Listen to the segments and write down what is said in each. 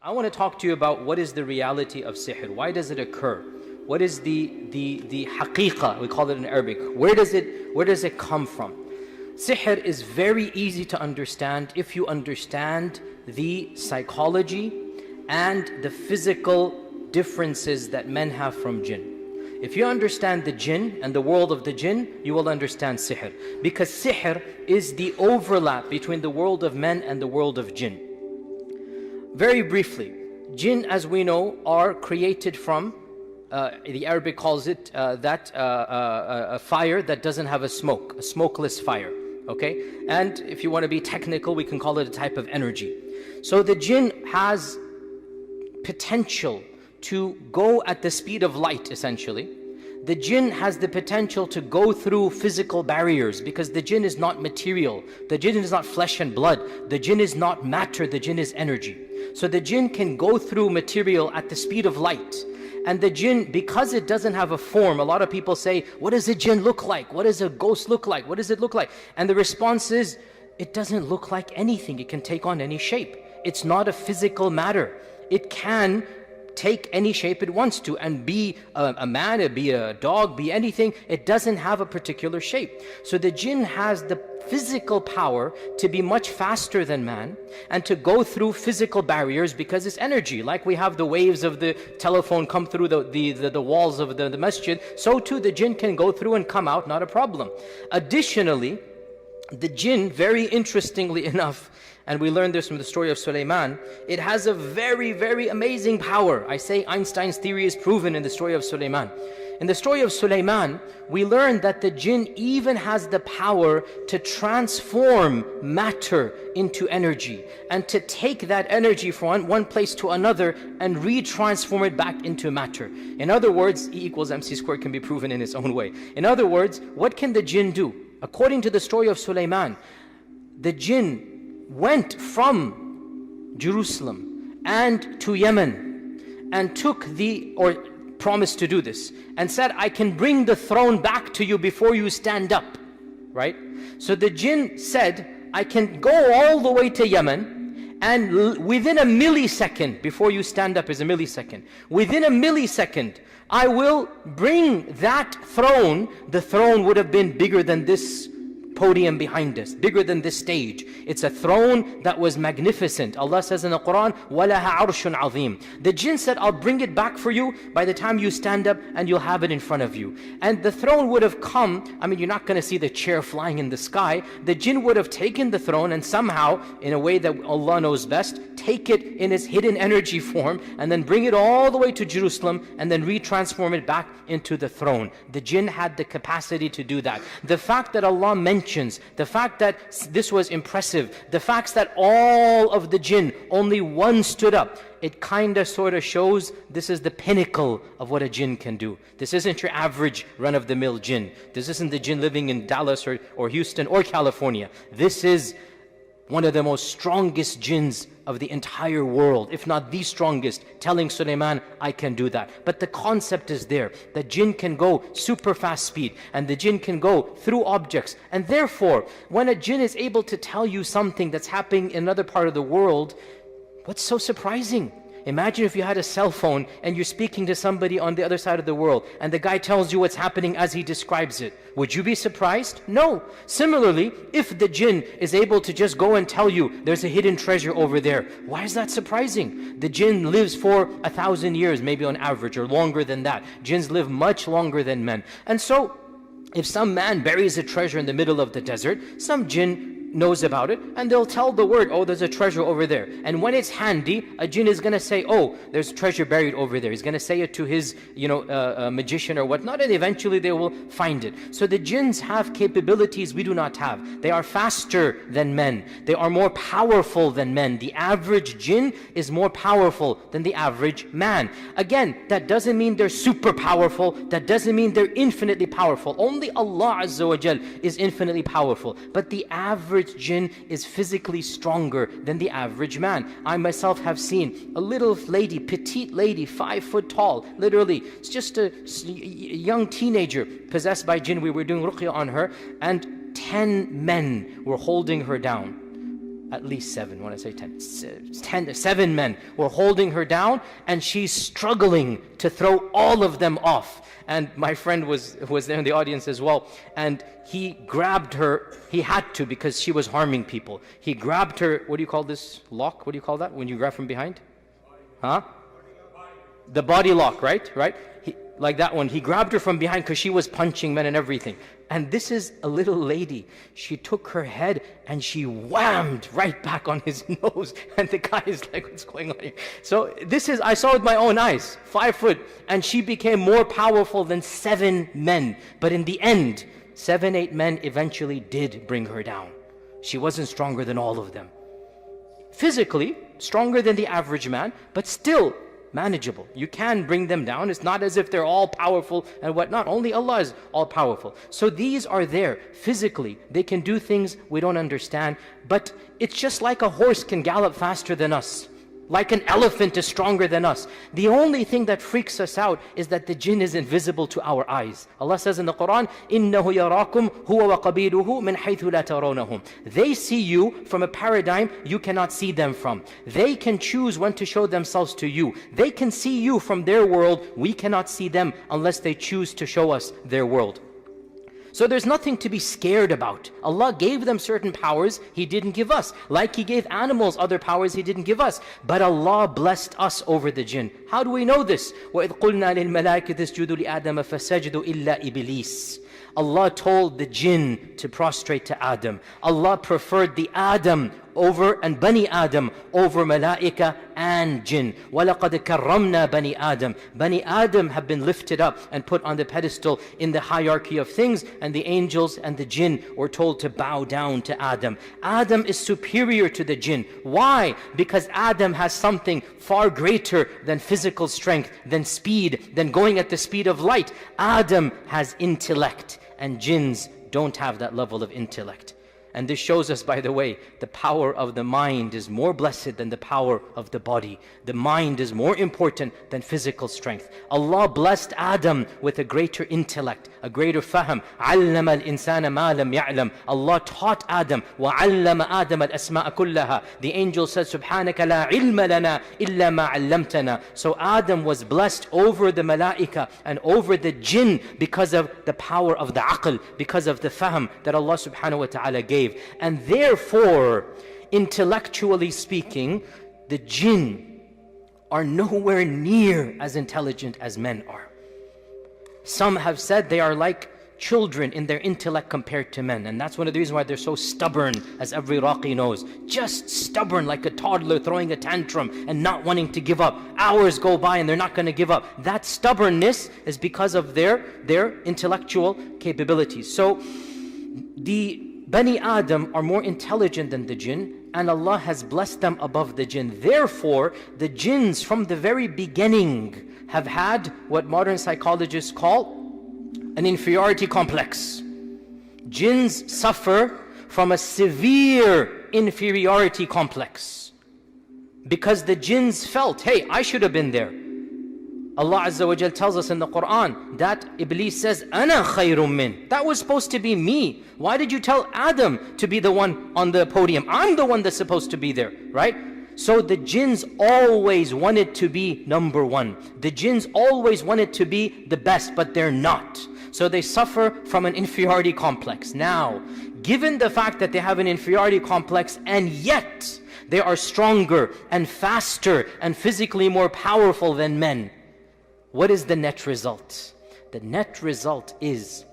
I want to talk to you about what is the reality of sihr. Why does it occur? What is the haqiqah, we call it in Arabic. Where does it come from? Sihr is very easy to understand if you understand the psychology and the physical differences that men have from jinn. If you understand the jinn and the world of the jinn, you will understand sihr. Because sihr is the overlap between the world of men and the world of jinn. Very briefly, jinn, as we know, are created from, the Arabic calls it a fire that doesn't have a smoke, a smokeless fire. Okay? And if you want to be technical, we can call it a type of energy. So the jinn has potential to go at the speed of light, essentially. The jinn has the potential to go through physical barriers, because the jinn is not material. The jinn is not flesh and blood. The jinn is not matter. The jinn is energy. So the jinn can go through material at the speed of light. And the jinn, because it doesn't have a form, a lot of people say, what does a jinn look like? What does a ghost look like? What does it look like? And the response is, it doesn't look like anything. It can take on any shape. It's not a physical matter. It can take any shape it wants to, and be a man, be a dog, be anything. It doesn't have a particular shape. So the jinn has the physical power to be much faster than man and to go through physical barriers, because it's energy. Like we have the waves of the telephone come through the walls of the masjid, so too the jinn can go through and come out, not a problem. Additionally, the jinn, very interestingly enough, and we learned this from the story of Sulaiman, it has a very, very amazing power. I say Einstein's theory is proven in the story of Sulaiman. In the story of Sulaiman, we learned that the jinn even has the power to transform matter into energy, and to take that energy from one place to another and retransform it back into matter. In other words, E equals MC squared can be proven in its own way. In other words, what can the jinn do? According to the story of Sulaiman, the jinn went from Jerusalem and to Yemen and took promised to do this, and said, I can bring the throne back to you before you stand up, right? So the jinn said, I can go all the way to Yemen, and within a millisecond, before you stand up is a millisecond, within a millisecond, I will bring that throne. The throne would have been bigger than this podium behind us, bigger than this stage. It's a throne that was magnificent. Allah says in the Quran, وَلَهَا عَرْشٌ عَظِيمٌ. The jinn said, I'll bring it back for you by the time you stand up, and you'll have it in front of you. And the throne would have come, I mean, you're not going to see the chair flying in the sky. The jinn would have taken the throne and somehow, in a way that Allah knows best, take it in its hidden energy form, and then bring it all the way to Jerusalem, and then retransform it back into the throne. The jinn had the capacity to do that. The fact that Allah mentions, the fact that this was impressive, the facts that all of the jinn, only one stood up, it kind of sort of shows this is the pinnacle of what a jinn can do. This isn't your average run-of-the-mill jinn. This isn't the jinn living in Dallas or Houston or California. This is one of the most strongest jinns of the entire world, if not the strongest, telling Sulaiman, I can do that. But the concept is there. The jinn can go super fast speed, and the jinn can go through objects. And therefore, when a jinn is able to tell you something that's happening in another part of the world, what's so surprising? Imagine if you had a cell phone and you're speaking to somebody on the other side of the world, and the guy tells you what's happening as he describes it. Would you be surprised? No. Similarly, if the jinn is able to just go and tell you there's a hidden treasure over there, why is that surprising? The jinn lives for 1,000 years, maybe on average, or longer than that. Jinns live much longer than men. And so, if some man buries a treasure in the middle of the desert, some jinn knows about it, and they'll tell the word, oh, there's a treasure over there. And when it's handy, a jinn is going to say, oh, there's treasure buried over there. He's going to say it to his magician or whatnot, and eventually they will find it. So the jinns have capabilities we do not have. They are faster than men. They are more powerful than men. The average jinn is more powerful than the average man. Again, that doesn't mean they're super powerful. That doesn't mean they're infinitely powerful. Only Allah Azza wa Jal is infinitely powerful. But the average jinn is physically stronger than the average man. I myself have seen a little lady, petite lady, 5 foot tall, literally. It's just a young teenager possessed by jinn. We were doing ruqya on her, and 10 men were holding her down. At least 7, when I say 7 men were holding her down, and she's struggling to throw all of them off. And my friend was there in the audience as well, and he grabbed her. He had to, because she was harming people. He grabbed her. What do you call this lock? What do you call that when you grab from behind? Huh? The body lock, right? Like that one. He grabbed her from behind because she was punching men and everything. And this is a little lady. She took her head and she whammed right back on his nose. And the guy is like, what's going on here? So I saw with my own eyes, 5 foot. And she became more powerful than 7 men. But in the end, 7, 8 men eventually did bring her down. She wasn't stronger than all of them. Physically, stronger than the average man, but still manageable. You can bring them down. It's not as if they're all powerful and whatnot. Only Allah is all powerful. So these are there physically. They can do things we don't understand. But it's just like a horse can gallop faster than us. Like an elephant is stronger than us. The only thing that freaks us out is that the jinn is invisible to our eyes. Allah says in the Quran, إِنَّهُ يَرَاكُمْ هُوَ وَقَبِيلُهُ مِنْ حَيْثُ لَا تَرَوْنَهُم. They see you from a paradigm you cannot see them from. They can choose when to show themselves to you. They can see you from their world. We cannot see them unless they choose to show us their world. So there's nothing to be scared about. Allah gave them certain powers He didn't give us. Like He gave animals other powers He didn't give us. But Allah blessed us over the jinn. How do we know this? وَإِذْ قُلْنَا لِلْمَلَائِكَةِ اسْجُدُوا لِآدَمَ فَسَجَدُوا إِلَّا إِبْلِيسَ. Allah told the jinn to prostrate to Adam. Allah preferred the Adam over and Bani Adam over Malaika and jinn. وَلَقَدْ كَرَّمْنَا بَنِي آدَمَ. Bani Adam have been lifted up and put on the pedestal in the hierarchy of things, and the angels and the jinn were told to bow down to Adam. Adam is superior to the jinn. Why? Because Adam has something far greater than physical strength, than speed, than going at the speed of light. Adam has intellect, and jinns don't have that level of intellect. And this shows us, by the way, the power of the mind is more blessed than the power of the body. The mind is more important than physical strength. Allah blessed Adam with a greater intellect, a greater fahm. عَلَّمَ الْإِنسَانَ مَا لَمْ يَعْلَمْ. Allah taught Adam. وَعَلَّمَ آدَمَ الْأَسْمَاءَ كُلَّهَا. The angel said, سُبْحَانَكَ لَا عِلْمَ لَنَا إِلَّا مَا عَلَّمْتَنَا. So Adam was blessed over the malaika and over the jinn because of the power of the aql, because of the fahm that Allah subhanahu wa ta'ala gave. And therefore, intellectually speaking, the jinn are nowhere near as intelligent as men are. Some have said they are like children in their intellect compared to men, and that's one of the reasons why they're so stubborn, as every Iraqi knows. Just stubborn, like a toddler throwing a tantrum and not wanting to give up. Hours go by and they're not going to give up. That stubbornness is because of their intellectual capabilities. So the Bani Adam are more intelligent than the jinn, and Allah has blessed them above the jinn. Therefore, the jinns from the very beginning have had what modern psychologists call an inferiority complex. Jinns suffer from a severe inferiority complex because the jinns felt, hey, I should have been there. Allah Azza wa Jal tells us in the Quran that Iblis says, Ana khayrun min. That was supposed to be me. Why did you tell Adam to be the one on the podium? I'm the one that's supposed to be there, right? So the jinns always wanted to be number one. The jinns always wanted to be the best, but they're not. So they suffer from an inferiority complex. Now, given the fact that they have an inferiority complex and yet they are stronger and faster and physically more powerful than men, what is the net result? The net result is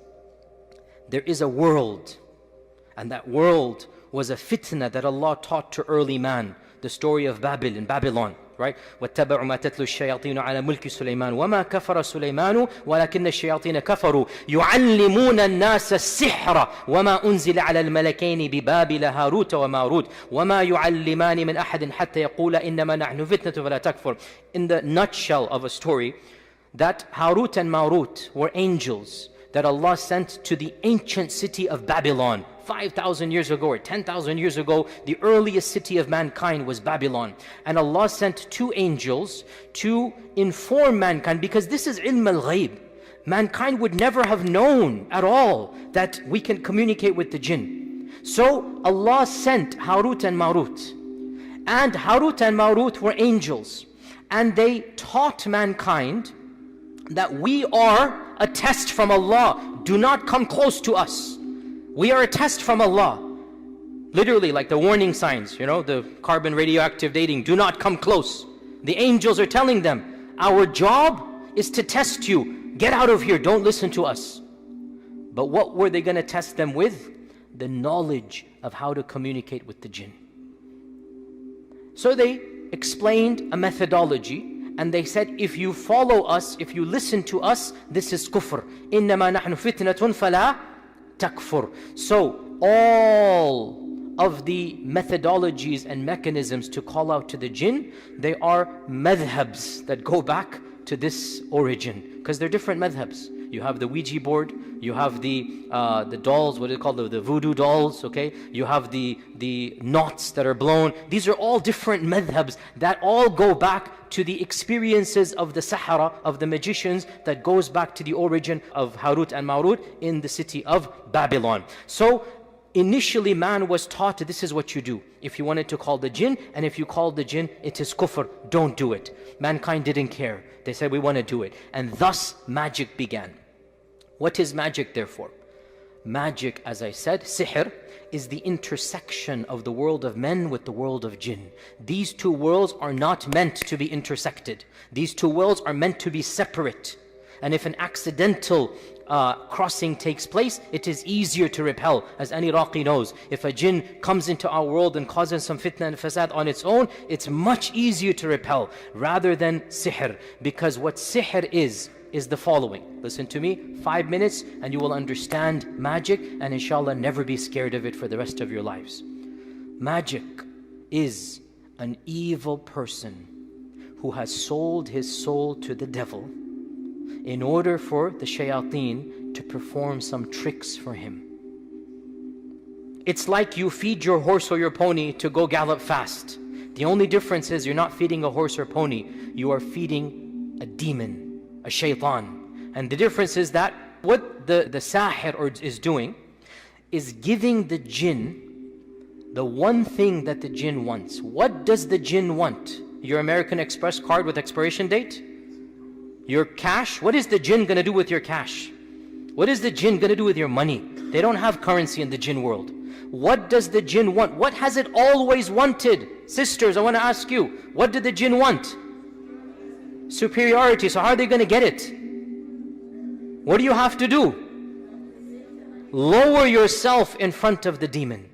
there is a world, and that world was a fitna that Allah taught to early man. The story of Babel in Babylon, right? وَاتَّبَعُوا مَا تَتْلُو الشَّيَاطِينُ عَلَى مُلْكِ سُلَيْمَانَ وَمَا كَفَرَ سُلَيْمَانُ وَلَكِنَّ الشَّيَاطِينَ كَفَرُوا يُعَلِّمُونَ النَّاسَ السِّحْرَ وَمَا أُنزِلَ عَلَى الْمَلَكَيْنِ بِبَابِلَ هَارُوتَ وَمَارُوتَ وَمَا يُعَلِّمَانِ مِنْ أَحَدٍ حَتَّى يَقُولَ إِنَّمَا نَحْنُ فِتْنَةٌ فَلَا تَكْفُرْ. In the nutshell of a story, that Harut and Marut were angels that Allah sent to the ancient city of Babylon. 5,000 years ago or 10,000 years ago, the earliest city of mankind was Babylon. And Allah sent 2 angels to inform mankind, because this is ilm al-ghayb. Mankind would never have known at all that we can communicate with the jinn. So Allah sent Harut and Marut. And Harut and Marut were angels. And they taught mankind that we are a test from Allah. Do not come close to us. We are a test from Allah. Literally, like the warning signs, the carbon radioactive dating, do not come close. The angels are telling them, our job is to test you. Get out of here, don't listen to us. But what were they going to test them with? The knowledge of how to communicate with the jinn. So they explained a methodology, and they said, if you follow us, if you listen to us, this is kufr. إِنَّمَا نَحْنُ فِتْنَةٌ فَلَا تَكْفُرْ. So all of the methodologies and mechanisms to call out to the jinn, they are madhabs that go back to this origin, because they're different madhabs. You have the Ouija board, you have the dolls, what do they call the voodoo dolls, okay? You have the knots that are blown. These are all different madhabs that all go back to the experiences of the Sahara, of the magicians, that goes back to the origin of Harut and Marut in the city of Babylon. So initially man was taught, this is what you do. If you wanted to call the jinn, and if you called the jinn, it is kufr, don't do it. Mankind didn't care. They said, we want to do it. And thus magic began. What is magic therefore? Magic, as I said, sihr, is the intersection of the world of men with the world of jinn. These two worlds are not meant to be intersected. These two worlds are meant to be separate. And if an accidental crossing takes place, it is easier to repel. As any Raqi knows, if a jinn comes into our world and causes some fitna and fasad on its own, it's much easier to repel rather than sihr. Because what sihr is the following. Listen to me, 5 minutes and you will understand magic, and inshallah never be scared of it for the rest of your lives. Magic is an evil person who has sold his soul to the devil in order for the shayateen to perform some tricks for him. It's like you feed your horse or your pony to go gallop fast. The only difference is you're not feeding a horse or pony, you are feeding a demon, a shaitan. And the difference is that what the sahir is doing is giving the jinn the one thing that the jinn wants. What does the jinn want? Your American Express card with expiration date? Your cash? What is the jinn going to do with your cash? What is the jinn going to do with your money? They don't have currency in the jinn world. What does the jinn want? What has it always wanted? Sisters, I want to ask you, what did the jinn want? Superiority. So how are they going to get it? What do you have to do? Lower yourself in front of the demon.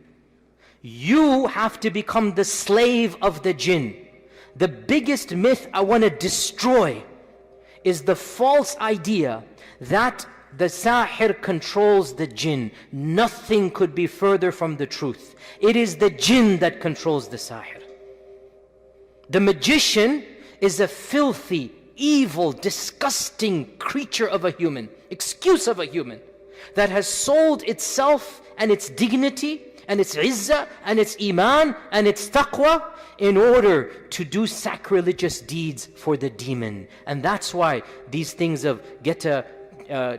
You have to become the slave of the jinn. The biggest myth I want to destroy is the false idea that the sahir controls the jinn. Nothing could be further from the truth. It is the jinn that controls the sahir. The magician is a filthy, evil, disgusting creature of a human, excuse of a human, that has sold itself and its dignity and its izzah and its iman and its taqwa in order to do sacrilegious deeds for the demon. And that's why these things of get a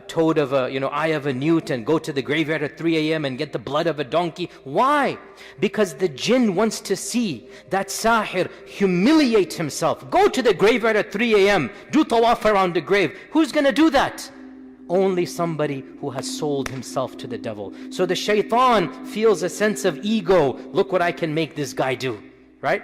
toad of a, eye of a newt and go to the graveyard at 3 a.m. and get the blood of a donkey. Why? Because the jinn wants to see that sahir humiliate himself. Go to the graveyard at 3 a.m. Do tawaf around the grave. Who's going to do that? Only somebody who has sold himself to the devil. So the shaitan feels a sense of ego. Look what I can make this guy do. Right?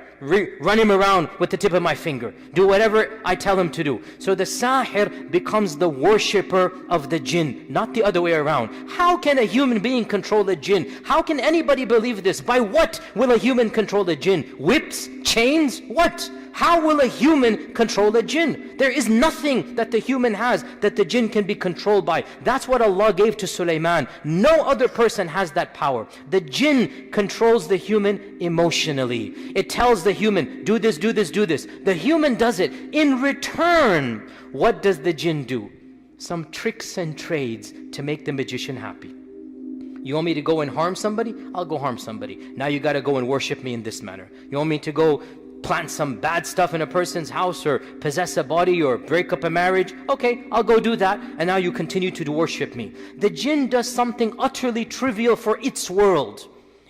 Run him around with the tip of my finger. Do whatever I tell him to do. So the sahir becomes the worshipper of the jinn, not the other way around. How can a human being control a jinn? How can anybody believe this? By what will a human control a jinn? Whips? Chains? What? How will a human control a jinn? There is nothing that the human has that the jinn can be controlled by. That's what Allah gave to Sulaiman. No other person has that power. The jinn controls the human emotionally. It tells the human, do this, do this, do this. The human does it. In return, what does the jinn do? Some tricks and trades to make the magician happy. You want me to go and harm somebody? I'll go harm somebody. Now you got to go and worship me in this manner. You want me to go plant some bad stuff in a person's house or possess a body or break up a marriage? Okay, I'll go do that, and now you continue to worship me. The jinn does something utterly trivial for its world.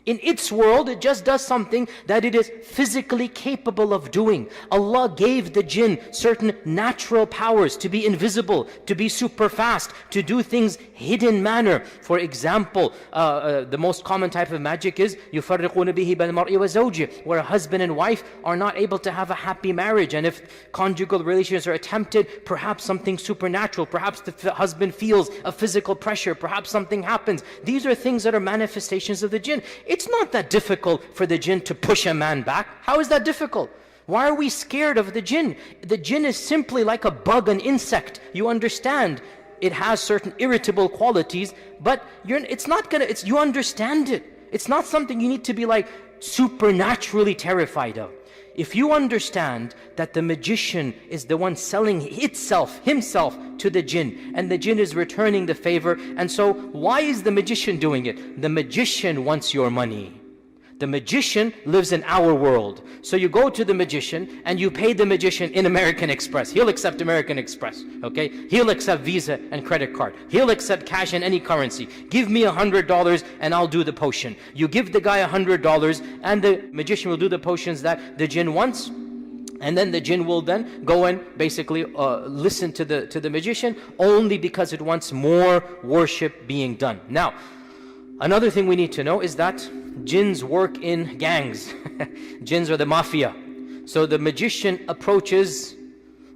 In its world, it just does something that it is physically capable of doing. Allah gave the jinn certain natural powers to be invisible, to be super fast, to do things hidden manner. For example, the most common type of magic is يُفَرِّقُونَ بِهِ بَيْنَ الْمَرْءِ وَزَوْجِهِ, where a husband and wife are not able to have a happy marriage. And if conjugal relations are attempted, perhaps something supernatural, perhaps the husband feels a physical pressure, perhaps something happens. These are things that are manifestations of the jinn. It's not that difficult for the jinn to push a man back. How is that difficult? Why are we scared of the jinn? The jinn is simply like a bug, an insect. You understand it has certain irritable qualities, but you understand it. It's not something you need to be like supernaturally terrified of. If you understand that the magician is the one selling himself to the jinn, and the jinn is returning the favor, and so why is the magician doing it? The magician wants your money. The magician lives in our world. So you go to the magician and you pay the magician in American Express. He'll accept American Express, okay? He'll accept Visa and credit card. He'll accept cash in any currency. Give me $100 and I'll do the potion. You give the guy $100 and the magician will do the potions that the jinn wants. And then the jinn will then go and basically listen to the magician only because it wants more worship being done. Now, another thing we need to know is that jinns work in gangs. Jinns are the mafia. So the magician approaches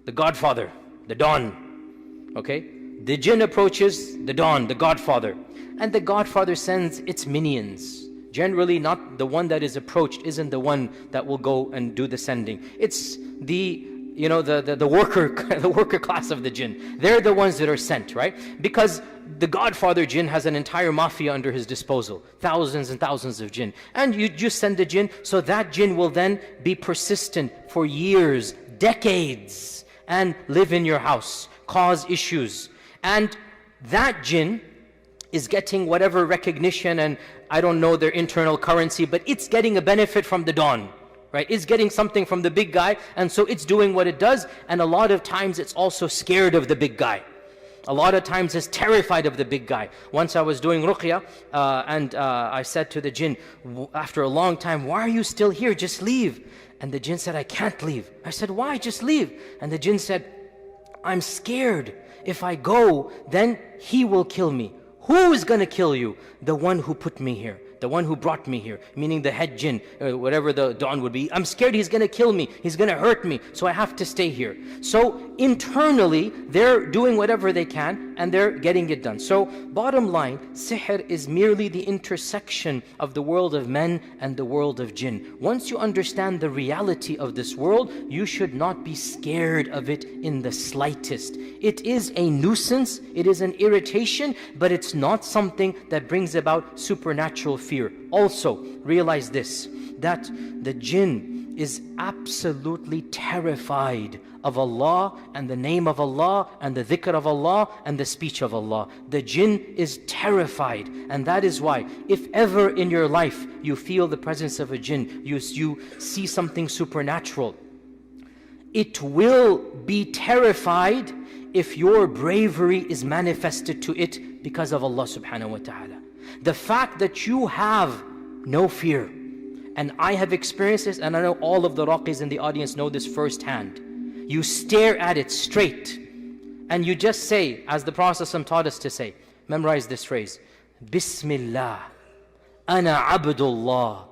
the godfather, the Don. Okay? The jinn approaches the Don, the godfather. And the godfather sends its minions. Generally not the one that is approached isn't the one that will go and do the sending. It's the worker class of the jinn. They're the ones that are sent, right? Because the godfather jinn has an entire mafia under his disposal. Thousands and thousands of jinn. And you just send the jinn, so that jinn will then be persistent for years, decades, and live in your house, cause issues. And that jinn is getting whatever recognition, and I don't know their internal currency, but it's getting a benefit from the Don. Right? It's getting something from the big guy, and so it's doing what it does, and a lot of times it's also scared of the big guy. A lot of times it's terrified of the big guy. Once I was doing ruqya, and I said to the jinn, after a long time, why are you still here? Just leave. And the jinn said, I can't leave. I said, why? Just leave. And the jinn said, I'm scared. If I go, then he will kill me. Who is going to kill you? The one who put me here. The one who brought me here, meaning the head jinn, whatever the Don would be. I'm scared he's going to kill me, he's going to hurt me, so I have to stay here. So internally, they're doing whatever they can and they're getting it done. So bottom line, sihr is merely the intersection of the world of men and the world of jinn. Once you understand the reality of this world, you should not be scared of it in the slightest. It is a nuisance, it is an irritation, but it's not something that brings about supernatural fear. Also, realize this, that the jinn is absolutely terrified of Allah and the name of Allah and the dhikr of Allah and the speech of Allah. The jinn is terrified, and that is why if ever in your life you feel the presence of a jinn, you see something supernatural, it will be terrified if your bravery is manifested to it because of Allah subhanahu wa ta'ala. The fact that you have no fear, and I have experienced this, and I know all of the raqis in the audience know this firsthand. You stare at it straight, and you just say, as the Prophet ﷺ taught us to say, memorize this phrase, Bismillah, Ana Abdullah,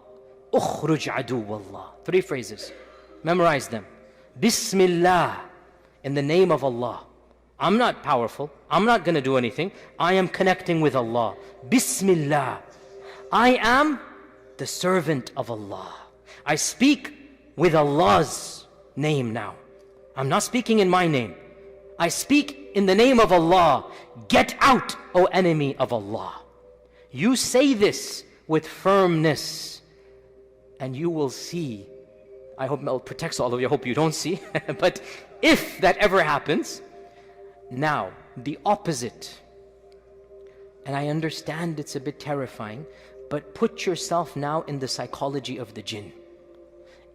Ukhruj Aduwallah. 3 phrases. Memorize them. Bismillah, in the name of Allah. I'm not powerful. I'm not going to do anything. I am connecting with Allah. Bismillah. I am the servant of Allah. I speak with Allah's name now. I'm not speaking in my name. I speak in the name of Allah. Get out, O enemy of Allah. You say this with firmness, and you will see. I hope Allah protects all of you. I hope you don't see. But if that ever happens, now, the opposite, and I understand it's a bit terrifying, but put yourself now in the psychology of the jinn.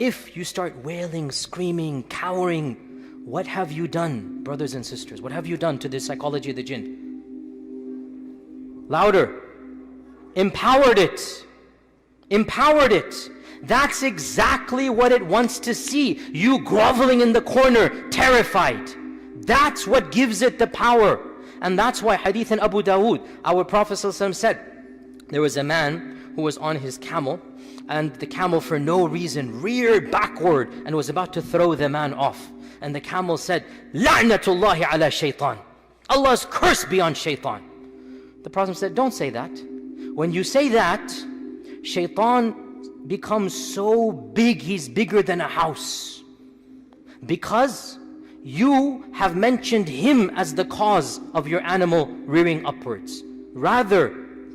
If you start wailing, screaming, cowering, what have you done, brothers and sisters? What have you done to the psychology of the jinn? Louder. Empowered it. empowered it. That's exactly what it wants to see. You groveling in the corner, terrified. That's what gives it the power. And that's why hadith in Abu Dawood, our Prophet ﷺ said, there was a man who was on his camel, and the camel for no reason reared backward and was about to throw the man off. And the camel said, La'natullahi ala shaitan. Allah's curse be on shaitan. The Prophet said, don't say that. When you say that, shaitan becomes so big, he's bigger than a house. Because you have mentioned him as the cause of your animal rearing upwards. Rather,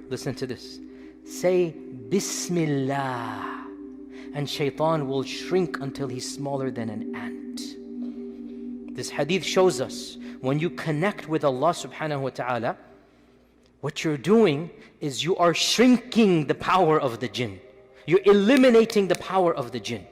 listen to this, say Bismillah, and shaitan will shrink until he's smaller than an ant. This hadith shows us, when you connect with Allah subhanahu wa ta'ala, what you're doing is you are shrinking the power of the jinn. You're eliminating the power of the jinn.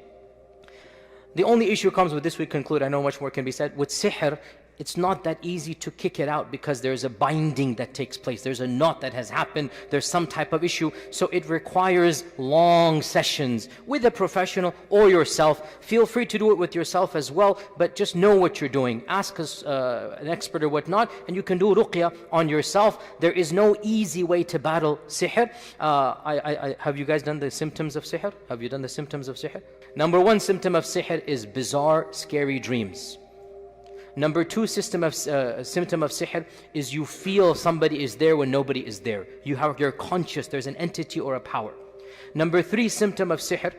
The only issue comes with this, we conclude, I know much more can be said, with sihr, it's not that easy to kick it out because there's a binding that takes place. There's a knot that has happened. There's some type of issue. So it requires long sessions with a professional or yourself. Feel free to do it with yourself as well, but just know what you're doing. Ask us, an expert or whatnot, and you can do ruqya on yourself. There is no easy way to battle sihr. Have you guys done the symptoms of sihr? Have you done the symptoms of sihr? Number one symptom of sihr is bizarre, scary dreams. Number two symptom of sihr is you feel somebody is there when nobody is there. You're conscious, there's an entity or a power. Number three symptom of sihr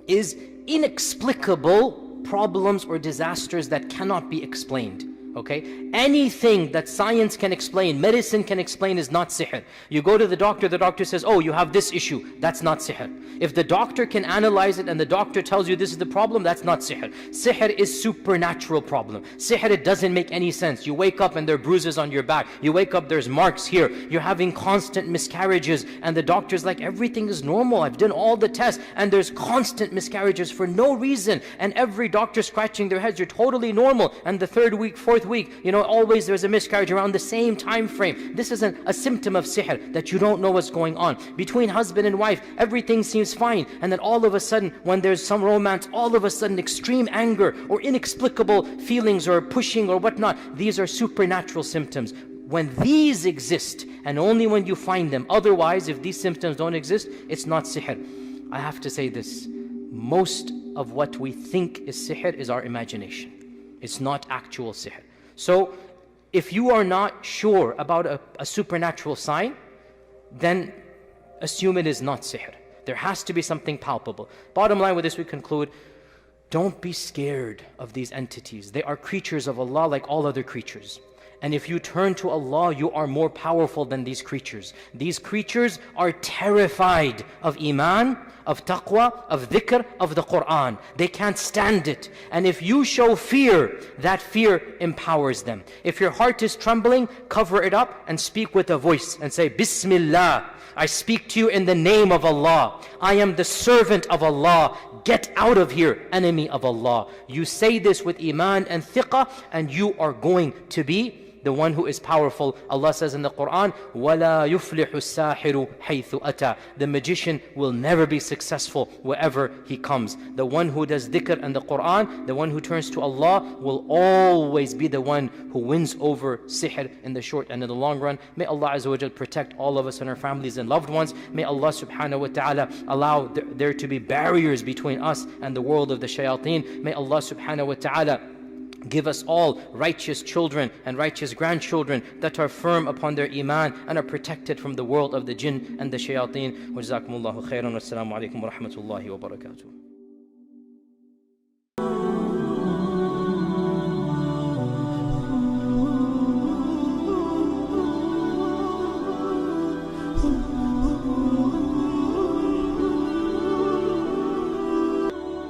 is inexplicable problems or disasters that cannot be explained. Okay? Anything that science can explain, medicine can explain, is not sihr. You go to the doctor says, oh, you have this issue. That's not sihr. If the doctor can analyze it and the doctor tells you this is the problem, that's not sihr. Sihr is supernatural problem. Sihr, it doesn't make any sense. You wake up and there are bruises on your back. You wake up, there's marks here. You're having constant miscarriages and the doctor's like, everything is normal. I've done all the tests and there's constant miscarriages for no reason. And every doctor scratching their heads, you're totally normal. And the third week, fourth week, always there's a miscarriage around the same time frame. This is a symptom of sihr, that you don't know what's going on. Between husband and wife, everything seems fine, and then all of a sudden, when there's some romance, all of a sudden extreme anger or inexplicable feelings or pushing or whatnot. These are supernatural symptoms. When these exist, and only when you find them, otherwise if these symptoms don't exist, it's not sihr. I have to say this, most of what we think is sihr is our imagination. It's not actual sihr. So if you are not sure about a supernatural sign, then assume it is not sihr. There has to be something palpable. Bottom line with this we conclude, don't be scared of these entities. They are creatures of Allah like all other creatures. And if you turn to Allah, you are more powerful than these creatures. These creatures are terrified of iman, of taqwa, of dhikr, of the Quran. They can't stand it. And if you show fear, that fear empowers them. If your heart is trembling, cover it up and speak with a voice and say, Bismillah, I speak to you in the name of Allah. I am the servant of Allah. Get out of here, enemy of Allah. You say this with iman and thiqah, and you are going to be the one who is powerful. Allah says in the Quran, وَلَا يُفْلِحُ السَّاحِرُ حَيْثُ أَتَى. The magician will never be successful wherever he comes. The one who does dhikr and the Quran, the one who turns to Allah, will always be the one who wins over sihr in the short and in the long run. May Allah Azza wa Jal protect all of us and our families and loved ones. May Allah subhanahu wa ta'ala allow there to be barriers between us and the world of the shayateen. May Allah subhanahu wa ta'ala give us all righteous children and righteous grandchildren that are firm upon their iman and are protected from the world of the jinn and the shayateen. Wa jazakumullahu khairan. Wassalamu alaikum wa rahmatullahi wa barakatuh.